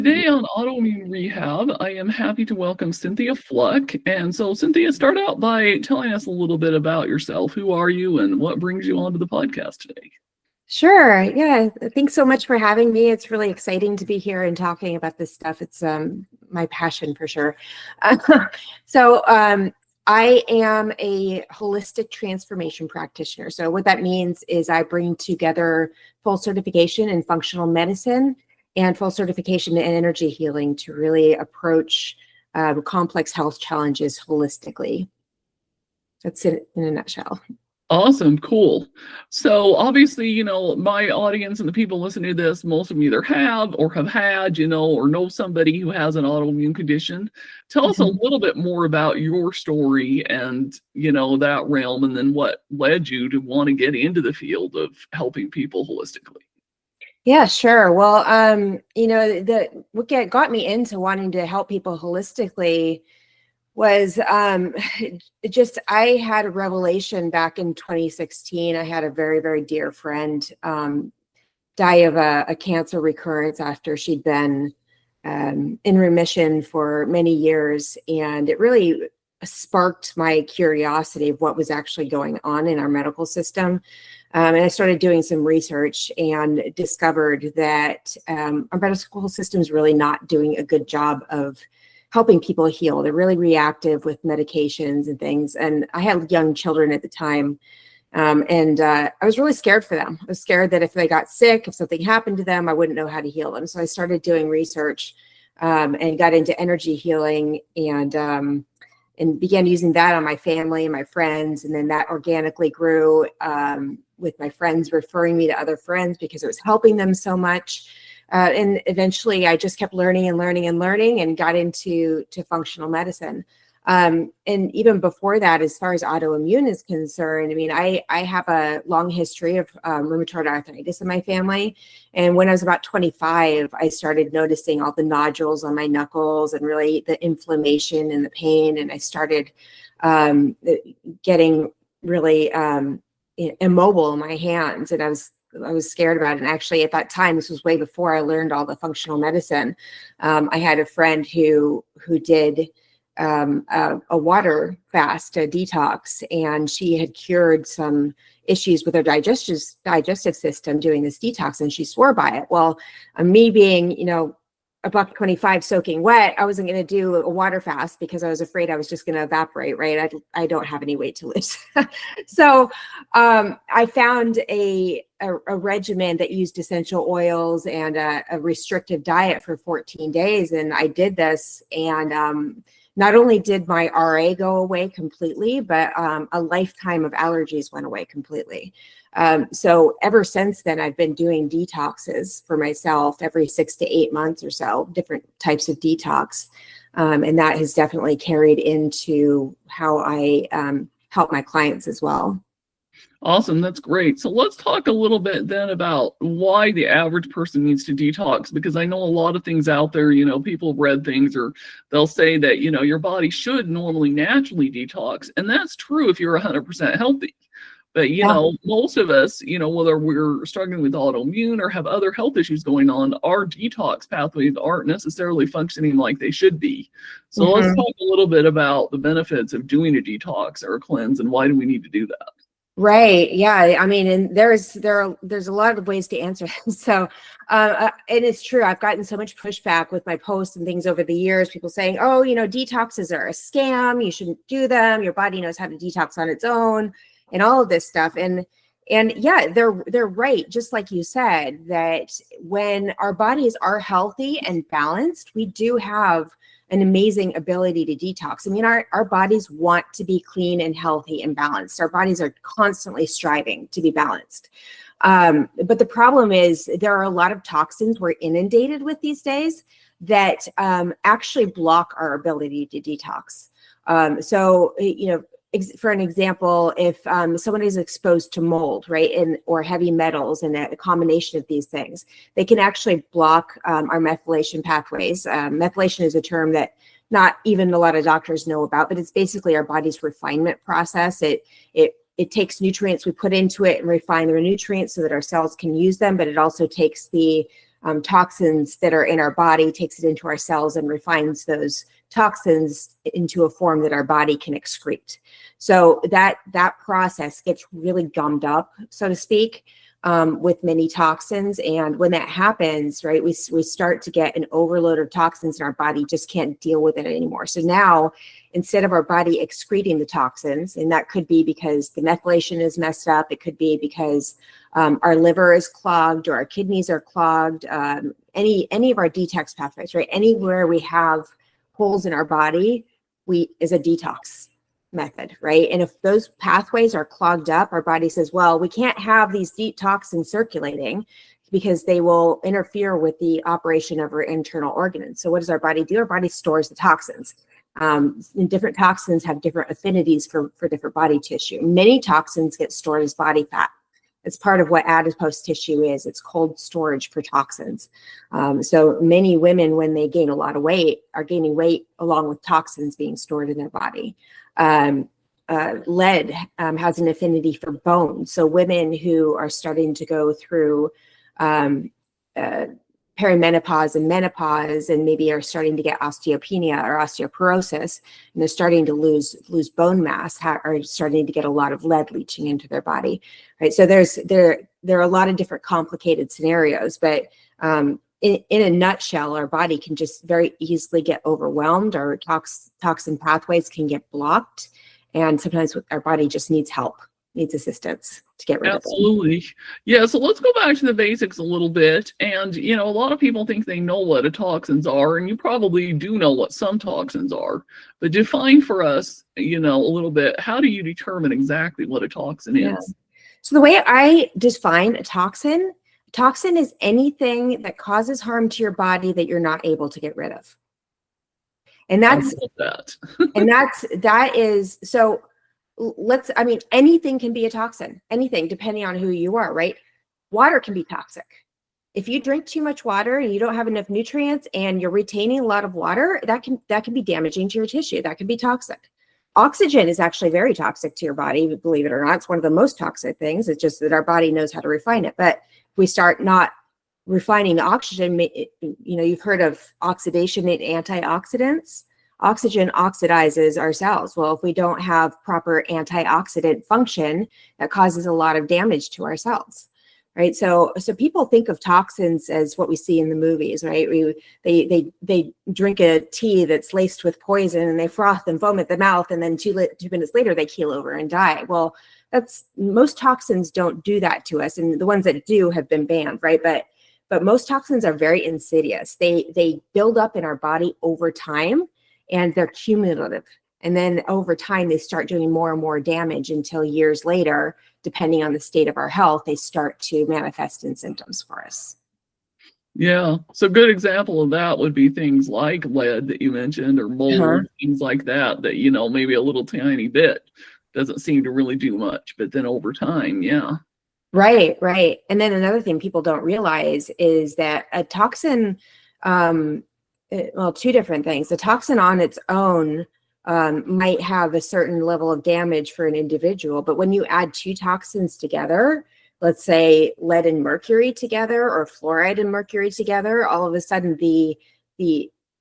Today on Autoimmune Rehab, I am happy to welcome Cynthia Fluck. And so, Cynthia, start out by telling us a little bit about yourself. Who are you and what brings you onto the podcast today? Sure. Yeah. Thanks so much for having me. It's really exciting to be here and talking about this stuff. It's my passion for sure. I am a holistic transformation practitioner. So what that means is I bring together full certification in functional medicine and full certification in energy healing to really approach complex health challenges holistically. That's it in a nutshell. Awesome, cool. So obviously, my audience and the people listening to this, most of them either have or have had, or know somebody who has an autoimmune condition. Tell us a little bit more about your story and, that realm, and then what led you to want to get into the field of helping people holistically. Yeah, sure. Well, what got me into wanting to help people holistically was I had a revelation back in 2016. I had a very, very dear friend die of a cancer recurrence after she'd been in remission for many years. And it really sparked my curiosity of what was actually going on in our medical system. And I started doing some research and discovered that our medical system is really not doing a good job of helping people heal. They're really reactive with medications and things. And I had young children at the time. I was really scared for them. I was scared that if they got sick, if something happened to them, I wouldn't know how to heal them. So I started doing research and got into energy healing and began using that on my family and my friends. And then that organically grew with my friends referring me to other friends because it was helping them so much. And eventually I just kept learning and got into functional medicine. And even before that, as far as autoimmune is concerned, I mean, I have a long history of rheumatoid arthritis in my family. And when I was about 25, I started noticing all the nodules on my knuckles and really the inflammation and the pain. And I started getting really immobile in my hands. And I was scared about it. And actually at that time, this was way before I learned all the functional medicine. I had a friend who did a water fast, a detox, and she had cured some issues with her digestive system doing this detox, and she swore by it. Well, me being, $1.25 soaking wet, I wasn't going to do a water fast because I was afraid I was just going to evaporate, right? I don't have any weight to lose. So I found a regimen that used essential oils and a restrictive diet for 14 days. And I did this, and not only did my RA go away completely, but a lifetime of allergies went away completely. So ever since then, I've been doing detoxes for myself every 6 to 8 months or so, different types of detox. And that has definitely carried into how I help my clients as well. Awesome. That's great. So let's talk a little bit then about why the average person needs to detox, because I know a lot of things out there, people have read things or they'll say that, your body should normally naturally detox. And that's true if you're 100% healthy. But, most of us, whether we're struggling with autoimmune or have other health issues going on, our detox pathways aren't necessarily functioning like they should be. So let's talk a little bit about the benefits of doing a detox or a cleanse and why do we need to do that? Right. Yeah. I mean, and there's a lot of ways to answer this. So, and it's true. I've gotten so much pushback with my posts and things over the years. People saying, "Oh, detoxes are a scam. You shouldn't do them. Your body knows how to detox on its own," and all of this stuff. And yeah, they're right. Just like you said, that when our bodies are healthy and balanced, we do have an amazing ability to detox. I mean, our bodies want to be clean and healthy and balanced. Our bodies are constantly striving to be balanced. But the problem is there are a lot of toxins we're inundated with these days that actually block our ability to detox. For an example, if someone is exposed to mold, right, or heavy metals and a combination of these things, they can actually block our methylation pathways. Methylation is a term that not even a lot of doctors know about, but it's basically our body's refinement process. It takes nutrients we put into it and refine the nutrients so that our cells can use them, but it also takes the toxins that are in our body, takes it into our cells and refines those toxins into a form that our body can excrete. So that process gets really gummed up, so to speak, with many toxins. And when that happens, right, we start to get an overload of toxins and our body just can't deal with it anymore. So now, instead of our body excreting the toxins, and that could be because the methylation is messed up, it could be because our liver is clogged or our kidneys are clogged, any of our detox pathways, right? Anywhere we have holes in our body, is a detox method, right? And if those pathways are clogged up, our body says, well, we can't have these deep toxins circulating because they will interfere with the operation of our internal organs. So what does our body do? Our body stores the toxins. And different toxins have different affinities for different body tissue. Many toxins get stored as body fat. It's part of what adipose tissue is. It's cold storage for toxins. So many women, when they gain a lot of weight, are gaining weight along with toxins being stored in their body. Lead has an affinity for bone. So women who are starting to go through perimenopause and menopause, and maybe are starting to get osteopenia or osteoporosis, and they're starting to lose bone mass, are starting to get a lot of lead leaching into their body, right? So there are a lot of different complicated scenarios, but in a nutshell, our body can just very easily get overwhelmed. Our toxin pathways can get blocked, and sometimes our body just needs help, needs assistance to get rid of them. Absolutely. Yeah, so let's go back to the basics a little bit. And, a lot of people think they know what toxins are, and you probably do know what some toxins are. But define for us, a little bit, how do you determine exactly what a toxin is? So the way I define a toxin is anything that causes harm to your body that you're not able to get rid of. And that's so anything can be a toxin, anything, depending on who you are, right? Water can be toxic. If you drink too much water and you don't have enough nutrients and you're retaining a lot of water, that can be damaging to your tissue. That can be toxic. Oxygen is actually very toxic to your body, believe it or not. It's one of the most toxic things. It's just that our body knows how to refine it. But if we start not refining the oxygen, you've heard of oxidation and antioxidants. Oxygen oxidizes our cells. Well, if we don't have proper antioxidant function, that causes a lot of damage to our cells, right? So people think of toxins as what we see in the movies, right? They drink a tea that's laced with poison and they froth and foam at the mouth, and then 2 minutes later they keel over and die. Well, most toxins don't do that to us, and the ones that do have been banned, right? But most toxins are very insidious. They build up in our body over time, and they're cumulative. And then over time, they start doing more and more damage until years later, depending on the state of our health, they start to manifest in symptoms for us. Yeah. So a good example of that would be things like lead that you mentioned, or mold, things like that, maybe a little tiny bit doesn't seem to really do much, but then over time, yeah. Right. And then another thing people don't realize is that a toxin, two different things. The toxin on its own might have a certain level of damage for an individual, but when you add 2 toxins together, let's say lead and mercury together, or fluoride and mercury together, all of a sudden the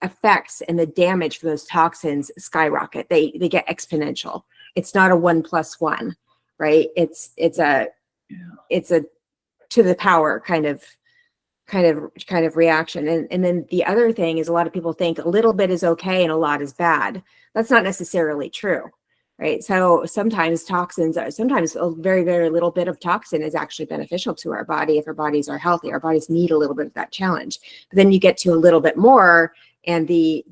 effects and the damage for those toxins skyrocket. They get exponential. It's not a 1 + 1, right? It's a to the power kind of reaction. And then the other thing is, a lot of people think a little bit is okay and a lot is bad. That's not necessarily true, right? So sometimes a very, very little bit of toxin is actually beneficial to our body if our bodies are healthy. Our bodies need a little bit of that challenge. But then you get to a little bit more, and the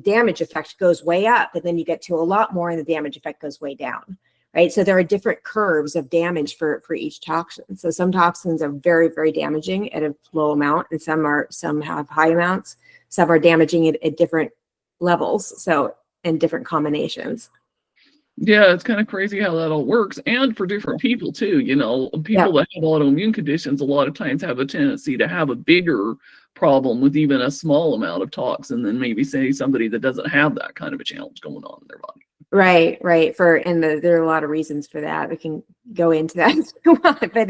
damage effect goes way up, and then you get to a lot more and the damage effect goes way down, right? So there are different curves of damage for each toxin. So some toxins are very, very damaging at a low amount, and some have high amounts. Some are damaging at different levels, so in different combinations. Yeah, it's kind of crazy how that all works, and for different people too. People that have autoimmune conditions a lot of times have a tendency to have a bigger problem with even a small amount of toxin than maybe, say, somebody that doesn't have that kind of a challenge going on in their body. Right. There are a lot of reasons for that. We can go into that if you want, but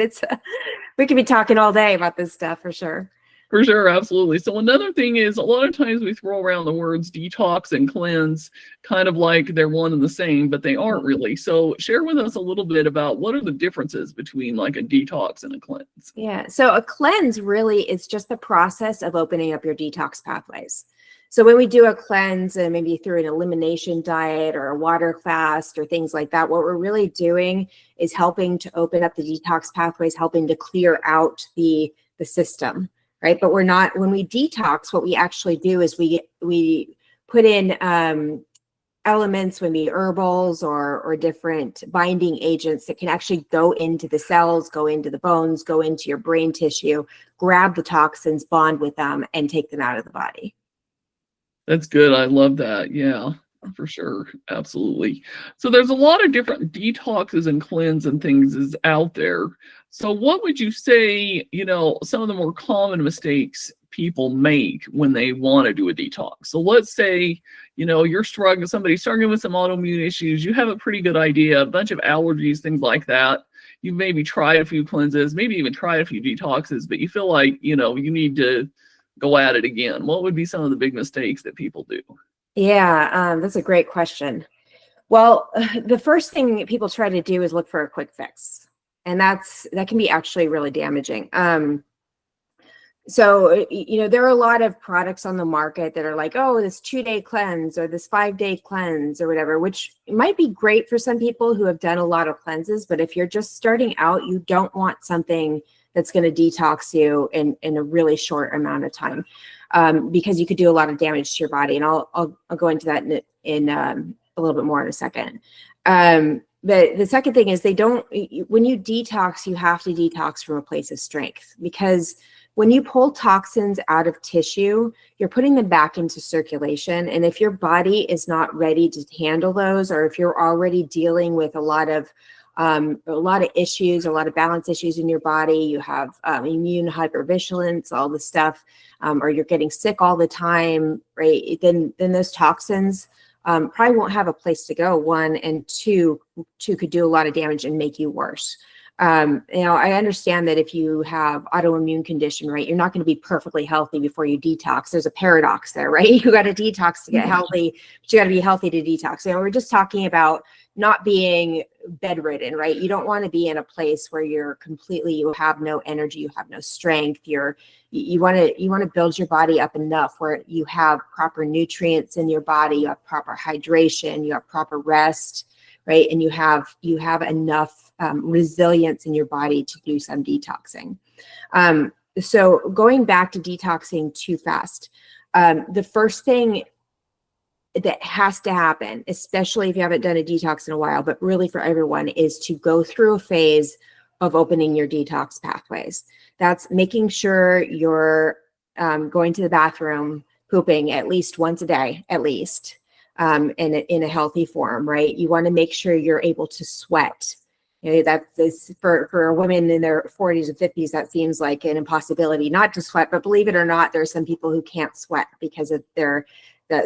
we could be talking all day about this stuff for sure. For sure, absolutely. So another thing is a lot of times we throw around the words detox and cleanse kind of like they're one and the same, but they aren't really. So share with us a little bit about what are the differences between like a detox and a cleanse. Yeah, so a cleanse really is just the process of opening up your detox pathways. So when we do a cleanse, and maybe through an elimination diet or a water fast or things like that, what we're really doing is helping to open up the detox pathways, helping to clear out the system, right? But we're not, when we detox, what we actually do is we put in elements, maybe herbals or different binding agents that can actually go into the cells, go into the bones, go into your brain tissue, grab the toxins, bond with them, and take them out of the body. That's good. I love that. Yeah, for sure. Absolutely. So there's a lot of different detoxes and cleanse and things is out there. So what would you say, some of the more common mistakes people make when they want to do a detox? So let's say, you're struggling, somebody's struggling with some autoimmune issues. You have a pretty good idea, a bunch of allergies, things like that. You've maybe tried a few cleanses, maybe even tried a few detoxes, but you feel like, you need to go at it again. What would be some of the big mistakes that people do? Yeah, that's a great question. Well, the first thing people try to do is look for a quick fix, and that can be actually really damaging. So, there are a lot of products on the market that are like, oh, this 2-day cleanse or this 5-day cleanse or whatever, which might be great for some people who have done a lot of cleanses. But if you're just starting out, you don't want something that's going to detox you in a really short amount of time, because you could do a lot of damage to your body. And I'll go into that in a little bit more in a second. But the second thing is when you detox, you have to detox from a place of strength, because when you pull toxins out of tissue, you're putting them back into circulation. And if your body is not ready to handle those, or if you're already dealing with a lot of issues, a lot of balance issues in your body, you have immune hypervigilance, all this stuff, or you're getting sick all the time, right? Then those toxins probably won't have a place to go, one, and two could do a lot of damage and make you worse. I understand that if you have autoimmune condition, right, you're not going to be perfectly healthy before you detox. There's a paradox there, right? You got to detox to get healthy, but you got to be healthy to detox. We're just talking about not being bedridden, right? You don't want to be in a place where you have no energy, you have no strength. You want to build your body up enough where you have proper nutrients in your body, you have proper hydration, you have proper rest, right? And you have enough resilience in your body to do some detoxing. So going back to detoxing too fast, the first thing that has to happen, especially if you haven't done a detox in a while, but really for everyone, is to go through a phase of opening your detox pathways. That's making sure you're going to the bathroom, pooping at least once a day, at least, in a healthy form, right? You want to make sure you're able to sweat. That's for women in their 40s and 50s, that seems like an impossibility not to sweat. But believe it or not, there are some people who can't sweat because of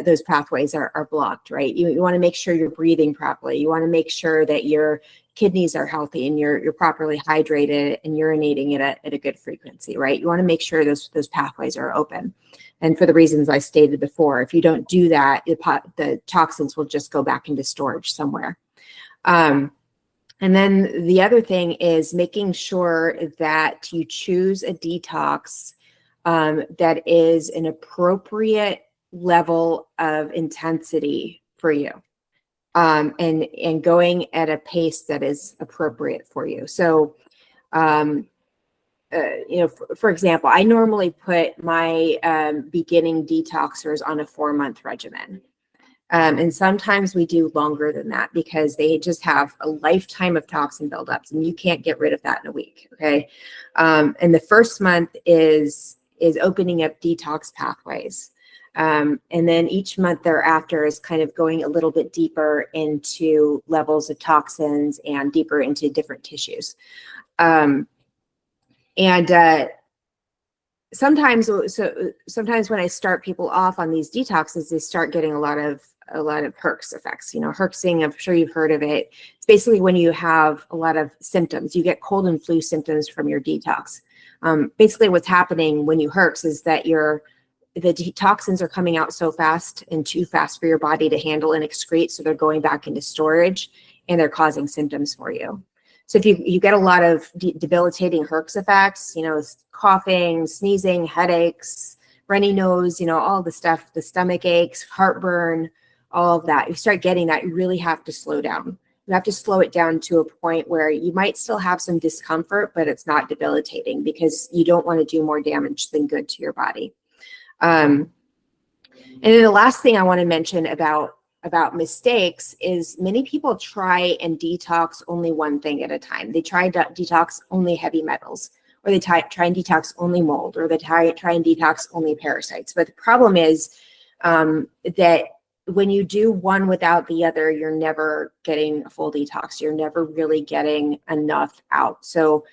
those pathways are blocked, right? You want to make sure you're breathing properly. You want to make sure that your kidneys are healthy and you're properly hydrated and urinating at a good frequency, right? You want to make sure those pathways are open. And for the reasons I stated before, if you don't do that, the toxins will just go back into storage somewhere. And then the other thing is making sure that you choose a detox that is an appropriate level of intensity for you, and going at a pace that is appropriate for you. So, for example, I normally put my beginning detoxers on a 4-month regimen. And sometimes we do longer than that because they just have a lifetime of toxin buildups and you can't get rid of that in a week. Okay. And the first month is opening up detox pathways. And then each month thereafter is kind of going a little bit deeper into levels of toxins and deeper into different tissues. Sometimes when I start people off on these detoxes, they start getting a lot of Herx effects. Herxing, I'm sure you've heard of it. It's basically when you have a lot of symptoms. You get cold and flu symptoms from your detox. Basically what's happening when you herx is that the toxins are coming out so fast and too fast for your body to handle and excrete. So they're going back into storage and they're causing symptoms for you. So if you get a lot of debilitating herx effects, coughing, sneezing, headaches, runny nose, all the stuff, the stomach aches, heartburn, all of that, you start getting that, you really have to slow down. You have to slow it down to a point where you might still have some discomfort, but it's not debilitating, because you don't want to do more damage than good to your body. And then the last thing I want to mention about mistakes is many people try and detox only one thing at a time. They try to detox only heavy metals, or they try and detox only mold, or they try and detox only parasites. But the problem is that when you do one without the other, you're never getting a full detox. You're never really getting enough out. So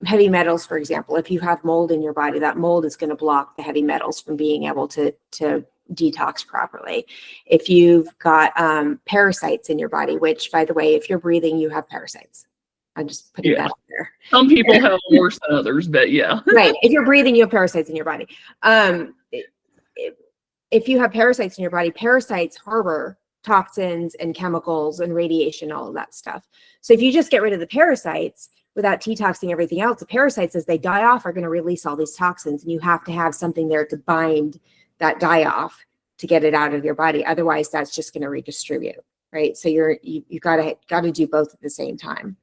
heavy metals, for example, if you have mold in your body, that mold is going to block the heavy metals from being able to detox properly. If you've got parasites in your body, which, by the way, if you're breathing, you have parasites. I'm just putting that out there. Some people have worse than others, but yeah. Right. If you're breathing, you have parasites in your body. If you have parasites in your body, parasites harbor toxins and chemicals and radiation, all of that stuff. So if you just get rid of the parasites without detoxing everything else, the parasites, as they die off, are going to release all these toxins, and you have to have something there to bind that die off to get it out of your body. Otherwise, that's just going to redistribute, right? So you got to do both at the same time.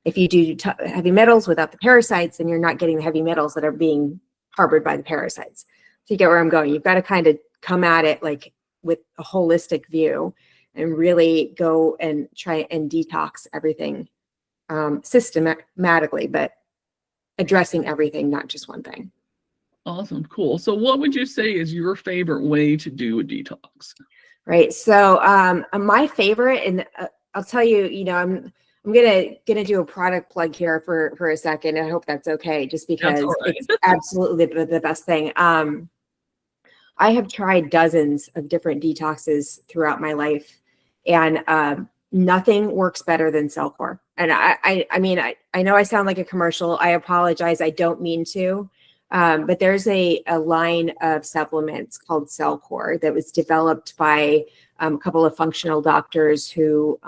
If you do heavy metals without the parasites, then you're not getting the heavy metals that are being harbored by the parasites. So you get where I'm going. You've got to kind of come at it like with a holistic view and really go and try and detox everything systematically, but addressing everything, not just one thing. Awesome. Cool. So what would you say is your favorite way to do a detox? Right. So my favorite, and I'll tell you, I'm gonna do a product plug here for a second. I hope that's okay, just because it's absolutely the best thing. I have tried dozens of different detoxes throughout my life, and nothing works better than Cellcore. And I mean, I know I sound like a commercial. I apologize. I don't mean to. But there's a line of supplements called Cellcore that was developed by a couple of functional doctors who,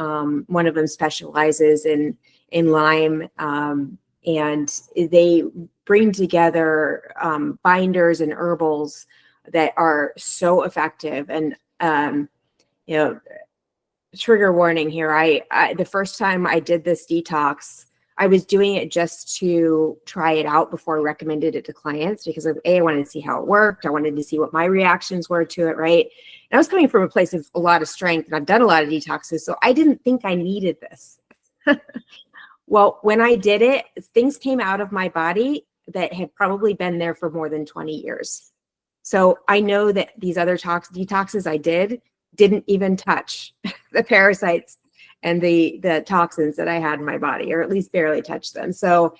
one of them specializes in Lyme, and they bring together binders and herbals that are so effective. And trigger warning here. I the first time I did this detox, I was doing it just to try it out before I recommended it to clients, because I wanted to see how it worked. I wanted to see what my reactions were to it, right? And I was coming from a place of a lot of strength, and I've done a lot of detoxes, so I didn't think I needed this. Well, when I did it, things came out of my body that had probably been there for more than 20 years. So I know that these other detoxes I didn't even touch the parasites and the toxins that I had in my body, or at least barely touch them. So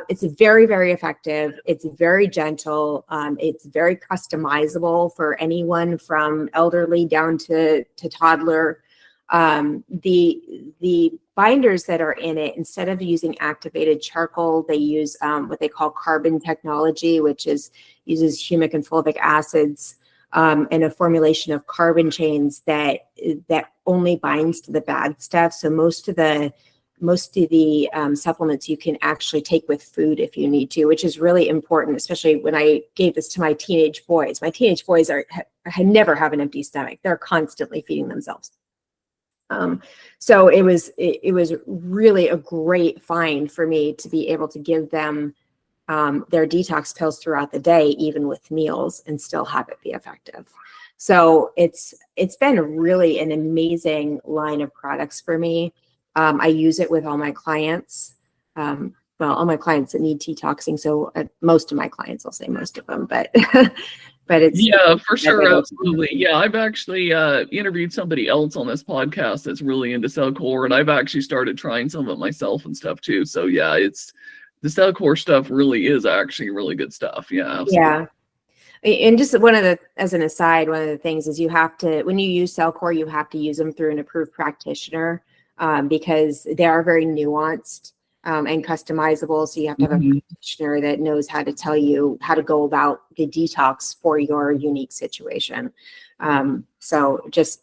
it's very, very effective. It's very gentle. It's very customizable for anyone from elderly down to toddler. The binders that are in it, instead of using activated charcoal, they use what they call carbon technology, which uses humic and fulvic acids, and a formulation of carbon chains that only binds to the bad stuff. So most of the supplements you can actually take with food if you need to, which is really important, especially when I gave this to my teenage boys. My teenage boys never have an empty stomach. They're constantly feeding themselves. So it was really a great find for me to be able to give them their detox pills throughout the day, even with meals, and still have it be effective. So it's been really an amazing line of products for me. I use it with all my clients. All my clients that need detoxing. So most of my clients, I'll say most of them, but but it's for sure, absolutely. Yeah, I've actually interviewed somebody else on this podcast that's really into Cellcore, and I've actually started trying some of it myself and stuff too. So yeah, the Cellcore stuff really is actually really good stuff. Yeah, absolutely. Yeah. And just as an aside, one of the things is you have to, when you use Cellcore, you have to use them through an approved practitioner, because they are very nuanced. and customizable. So you have to have a Mhm. practitioner that knows how to tell you how to go about the detox for your unique situation. So just,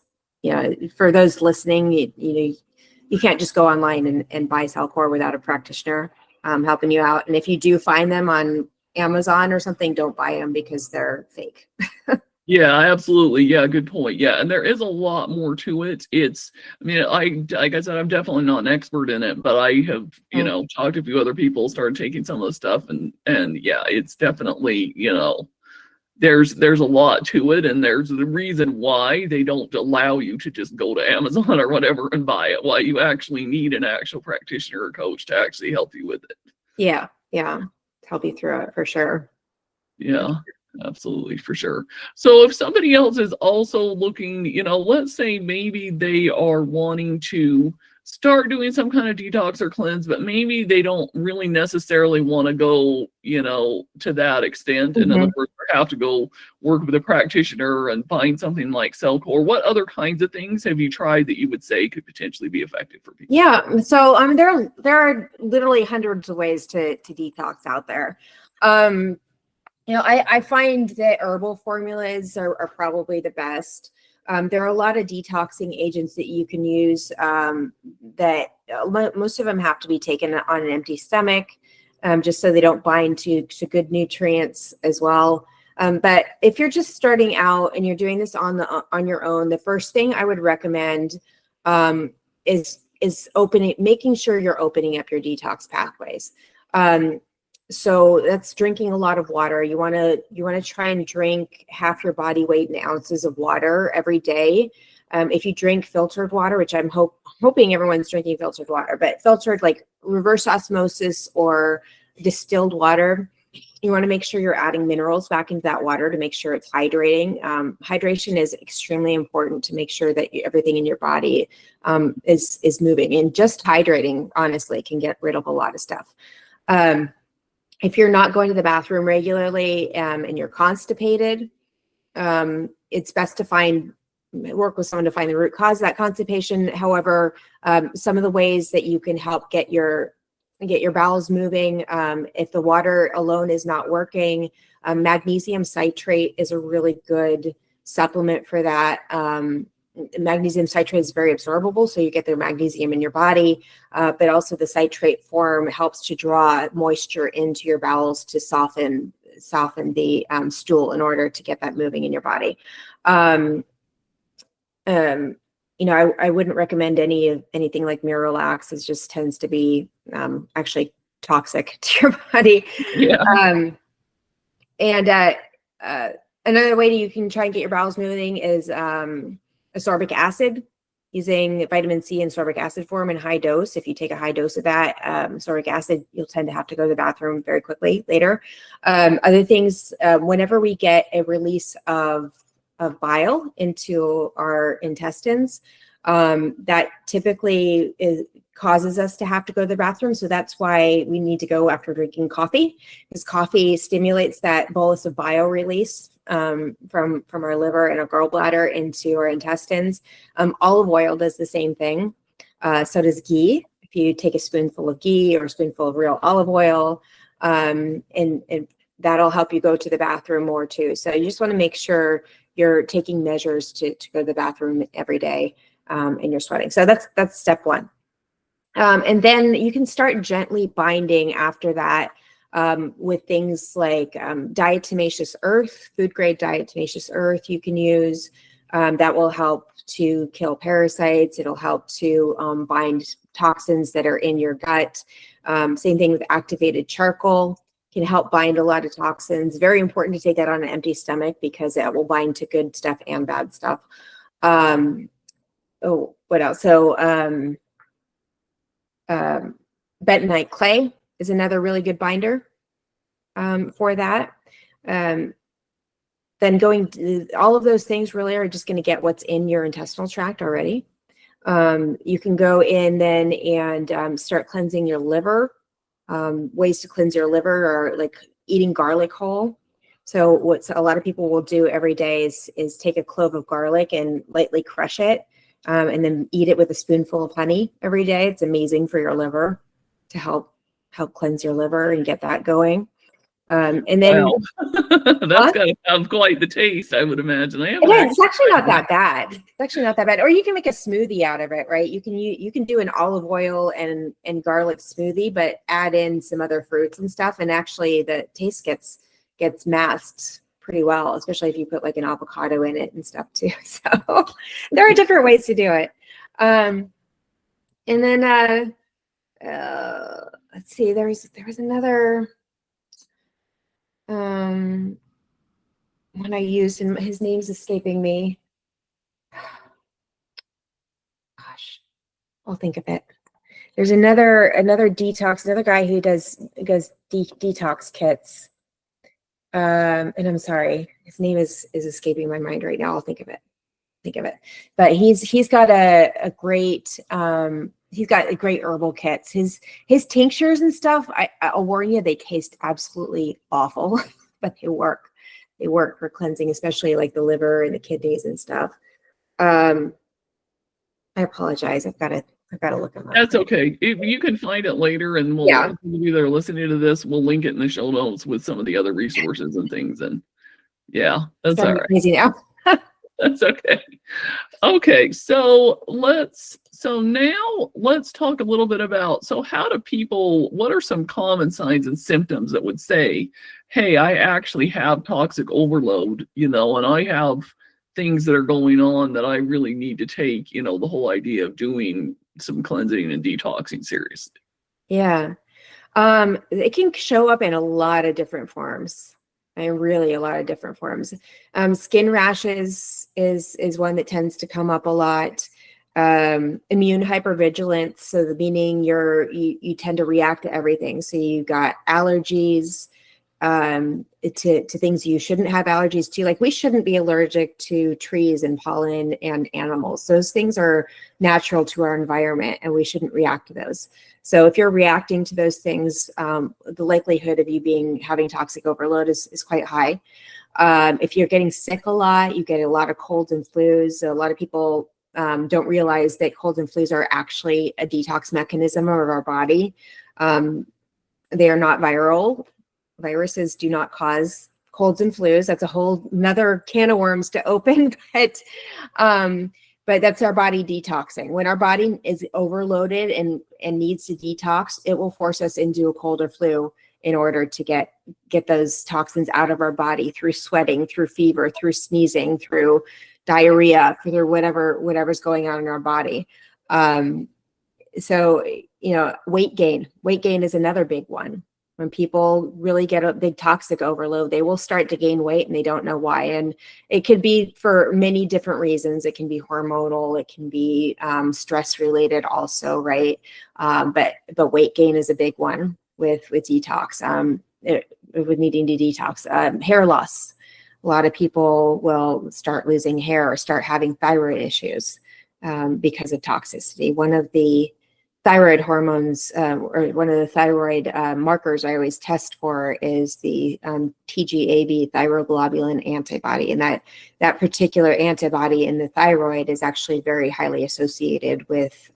for those listening, you can't just go online and buy Cellcore without a practitioner helping you out. And if you do find them on Amazon or something, don't buy them because they're fake. Yeah, absolutely. Yeah, good point. Yeah, and there is a lot more to it. I mean, like I said, I'm definitely not an expert in it, but I have, talked to a few other people, started taking some of the stuff, and yeah, it's definitely, there's a lot to it, and there's the reason why they don't allow you to just go to Amazon or whatever and buy it. Why you actually need an actual practitioner or coach to actually help you with it. Yeah, help you through it for sure. Yeah, absolutely, for sure. So if somebody else is also looking, let's say maybe they are wanting to start doing some kind of detox or cleanse, but maybe they don't really necessarily want to go, to that extent. In other words, they have to go work with a practitioner and find something like Cellcore. What other kinds of things have you tried that you would say could potentially be effective for people? Yeah, so there are literally hundreds of ways to detox out there. I find that herbal formulas are probably the best. There are a lot of detoxing agents that you can use that most of them have to be taken on an empty stomach, just so they don't bind to good nutrients as well. But if you're just starting out and you're doing this on your own, the first thing I would recommend is making sure you're opening up your detox pathways. So that's drinking a lot of water. You want to try and drink half your body weight in ounces of water every day. If you drink filtered water, which I'm hoping everyone's drinking filtered water, but filtered like reverse osmosis or distilled water, you want to make sure you're adding minerals back into that water to make sure it's hydrating. Hydration is extremely important to make sure that everything in your body is moving. And just hydrating, honestly, can get rid of a lot of stuff. If you're not going to the bathroom regularly and you're constipated, it's best to work with someone to find the root cause of that constipation. However, some of the ways that you can help get your bowels moving, if the water alone is not working, magnesium citrate is a really good supplement for that. Magnesium citrate is very absorbable, so you get the magnesium in your body, but also the citrate form helps to draw moisture into your bowels to soften the stool in order to get that moving in your body. I wouldn't recommend anything like Miralax. It just tends to be actually toxic to your body. Yeah. Another way you can try and get your bowels moving is ascorbic acid, using vitamin C in ascorbic acid form in high dose. If you take a high dose of that ascorbic acid, you'll tend to have to go to the bathroom very quickly later. Other things, whenever we get a release of bile into our intestines, that typically causes us to have to go to the bathroom. So that's why we need to go after drinking coffee, because coffee stimulates that bolus of bile release from our liver and our gallbladder into our intestines. Olive oil does the same thing. So does ghee. If you take a spoonful of ghee or a spoonful of real olive oil, and that'll help you go to the bathroom more too. So you just want to make sure you're taking measures to go to the bathroom every day, and you're sweating. So that's step one. And then you can start gently binding after that with things like diatomaceous earth, food grade diatomaceous earth you can use. That will help to kill parasites. It'll help to bind toxins that are in your gut. Same thing with activated charcoal. Can help bind a lot of toxins. Very important to take that on an empty stomach because it will bind to good stuff and bad stuff. What else? So bentonite clay is another really good binder for that. Then all of those things really are just going to get what's in your intestinal tract already. You can go in then and start cleansing your liver. Ways to cleanse your liver are like eating garlic whole. So what a lot of people will do every day is take a clove of garlic and lightly crush it, and then eat it with a spoonful of honey every day. It's amazing for your liver to help help cleanse your liver and get that going. And then Wow, that's got to have quite the taste, I would imagine. It's actually not that bad. It's actually not that bad. Or you can make a smoothie out of it, right? You can do an olive oil and garlic smoothie, but add in some other fruits and stuff, and actually the taste gets masked pretty well, especially if you put like an avocado in it and stuff too. So there are different ways to do it. And then let's see, there was another one I used, and his name's escaping me. Gosh, I'll think of it. There's another detox, another guy who does detox kits. And I'm sorry, his name is escaping my mind right now. I'll think of it. But he's got a great herbal kits. His tinctures and stuff, I'll warn you, they taste absolutely awful, but they work. They work for cleansing, especially like the liver and the kidneys and stuff. I apologize. I've got to look them up. That's okay. You can find it later, and we'll, if you are listening to this, we'll link it in the show notes with some of the other resources and things. And yeah, that's all right. Easy now. That's okay. Okay, so now let's talk a little bit about, so how do people, what are some common signs and symptoms that would say, hey, I actually have toxic overload, and I have things that are going on that I really need to take, the whole idea of doing some cleansing and detoxing seriously. Yeah. It can show up in a lot of different forms. And really a lot of different forms. Skin rashes is one that tends to come up a lot. Immune hypervigilance, so the meaning you tend to react to everything. So you got allergies to things you shouldn't have allergies to. Like we shouldn't be allergic to trees and pollen and animals. Those things are natural to our environment, and we shouldn't react to those. So if you're reacting to those things, the likelihood of you having toxic overload is quite high. If you're getting sick a lot, you get a lot of colds and flus. A lot of people don't realize that colds and flus are actually a detox mechanism of our body. They are not viral. Viruses do not cause colds and flus. That's a whole another can of worms to open, but that's our body detoxing. When our body is overloaded and needs to detox, it will force us into a cold or flu in order to get those toxins out of our body through sweating, through fever, through sneezing, through diarrhea, through whatever's going on in our body. So, weight gain is another big one. When people really get a big toxic overload, they will start to gain weight and they don't know why. And it could be for many different reasons. It can be hormonal, it can be stress related also, right? But weight gain is a big one with detox, with needing to detox. Hair loss. A lot of people will start losing hair or start having thyroid issues because of toxicity. One of the thyroid hormones, or one of the thyroid markers I always test for is the TGAB, thyroglobulin antibody. And that particular antibody in the thyroid is actually very highly associated with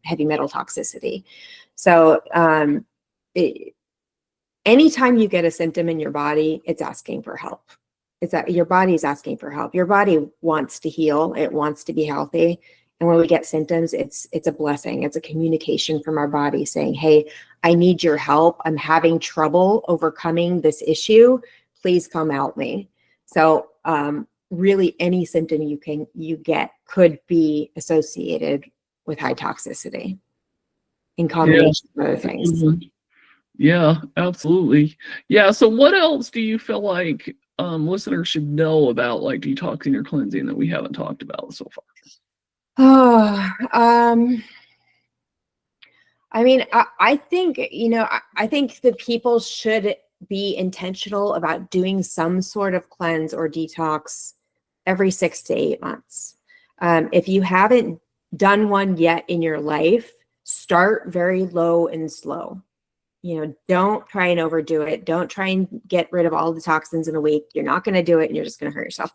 heavy metal toxicity. So anytime you get a symptom in your body, it's asking for help. It's that your body's asking for help. Your body wants to heal. It wants to be healthy. And when we get symptoms, it's a blessing. It's a communication from our body saying, hey, I need your help. I'm having trouble overcoming this issue. Please come help me. So really any symptom you get could be associated with high toxicity in combination with other things. Mm-hmm. Yeah, absolutely. Yeah. So what else do you feel like listeners should know about like detoxing or cleansing that we haven't talked about so far? I mean, I think, I think that people should be intentional about doing some sort of cleanse or detox every 6 to 8 months. If you haven't done one yet in your life, start very low and slow. Don't try and overdo it. Don't try and get rid of all the toxins in a week. You're not going to do it and you're just going to hurt yourself.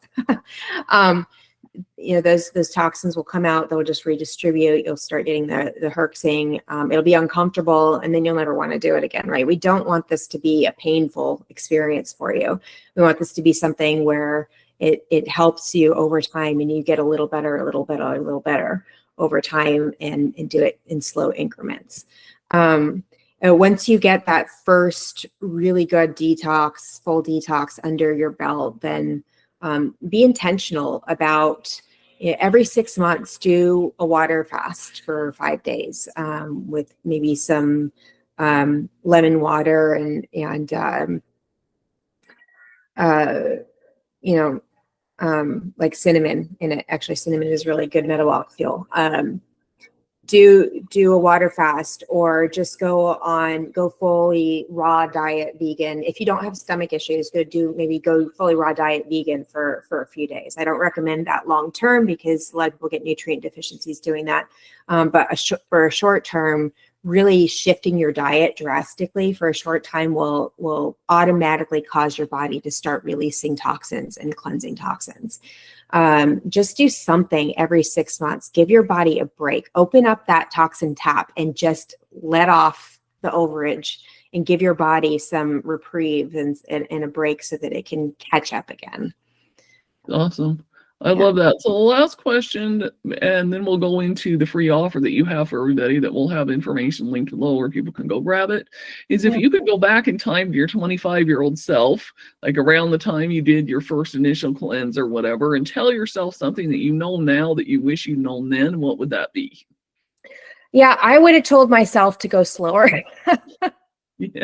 those toxins will come out, they'll just redistribute, you'll start getting the herxing, it'll be uncomfortable, and then you'll never want to do it again, right? We don't want this to be a painful experience for you. We want this to be something where it helps you over time, and you get a little better, a little better, a little better over time, and do it in slow increments. Once you get that first really good detox, full detox under your belt, then be intentional about every 6 months, do a water fast for 5 days with maybe some lemon water and like cinnamon in it. Actually, cinnamon is really good metabolic fuel. Do a water fast, or just go fully raw diet vegan. If you don't have stomach issues, go fully raw diet vegan for a few days. I don't recommend that long term because a lot of people get nutrient deficiencies doing that. But for a short term, really shifting your diet drastically for a short time will automatically cause your body to start releasing toxins and cleansing toxins. Just do something every 6 months. Give your body a break. Open up that toxin tap and just let off the overage and give your body some reprieve and a break so that it can catch up again. Awesome. I love that. So the last question, and then we'll go into the free offer that you have for everybody that we'll have information linked below where people can go grab it, is if you could go back in time to your 25-year-old self, like around the time you did your first initial cleanse or whatever, and tell yourself something that you know now that you wish you'd known then, what would that be? Yeah, I would have told myself to go slower. Yeah.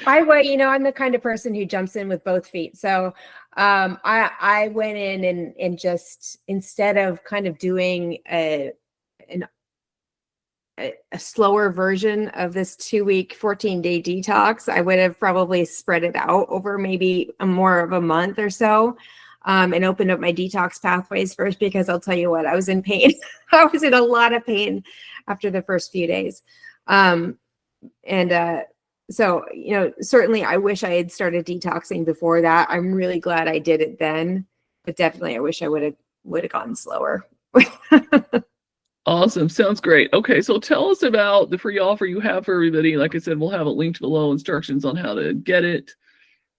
I'm the kind of person who jumps in with both feet. So I went in and just, instead of kind of doing a slower version of this 2-week, 14-day detox, I would have probably spread it out over maybe more of a month or so, and opened up my detox pathways first, because I'll tell you what, I was in pain. I was in a lot of pain after the first few days. So, certainly I wish I had started detoxing before that. I'm really glad I did it then, but definitely I wish I would have gone slower. Awesome. Sounds great. Okay. So tell us about the free offer you have for everybody. Like I said, we'll have it linked below, instructions on how to get it.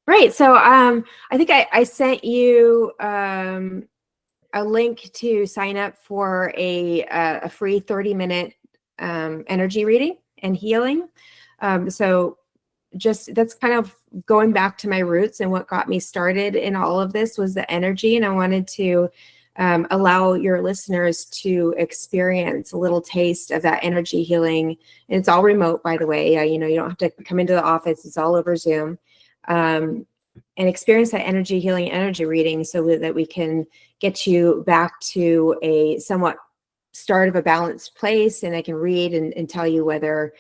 Right. So, I think I sent you, a link to sign up for a free 30-minute, energy reading and healing. So just, that's kind of going back to my roots, and what got me started in all of this was the energy. And I wanted to allow your listeners to experience a little taste of that energy healing. And it's all remote, by the way. You don't have to come into the office. It's all over Zoom. And experience that energy healing, energy reading, so that we can get you back to a somewhat start of a balanced place. And I can read and tell you whether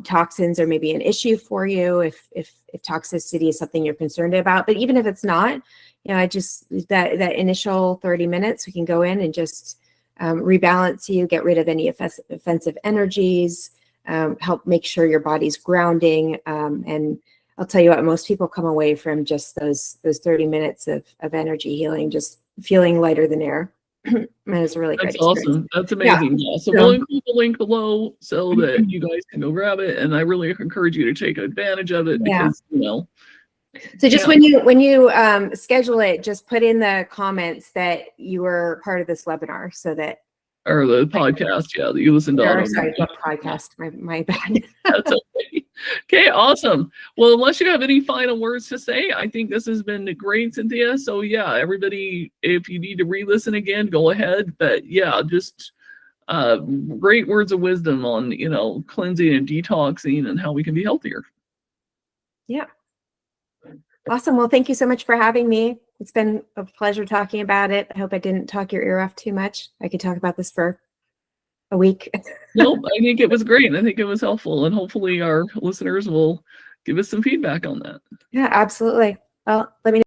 toxins are maybe an issue for you, if toxicity is something you're concerned about. But even if it's not, I just, that initial 30 minutes, we can go in and just rebalance you, get rid of any offensive energies, help make sure your body's grounding. And I'll tell you what, most people come away from just those 30 minutes of energy healing, just feeling lighter than air. And it's a really great experience. Awesome. That's amazing. Yeah. So we'll include the link below so that you guys can go grab it. And I really encourage you to take advantage of it because, So just when you schedule it, just put in the comments that you were part of this webinar, so that, or the podcast, that you listen to. Sorry, podcast. My bad. That's okay. Okay, awesome. Well, unless you have any final words to say, I think this has been great, Cynthia. So yeah, everybody, if you need to re-listen again, go ahead. But yeah, just great words of wisdom on, cleansing and detoxing and how we can be healthier. Yeah. Awesome. Well, thank you so much for having me. It's been a pleasure talking about it. I hope I didn't talk your ear off too much. I could talk about this for a week. Nope, I think it was great. I think it was helpful, and hopefully our listeners will give us some feedback on that. Yeah, absolutely. Well, let me know.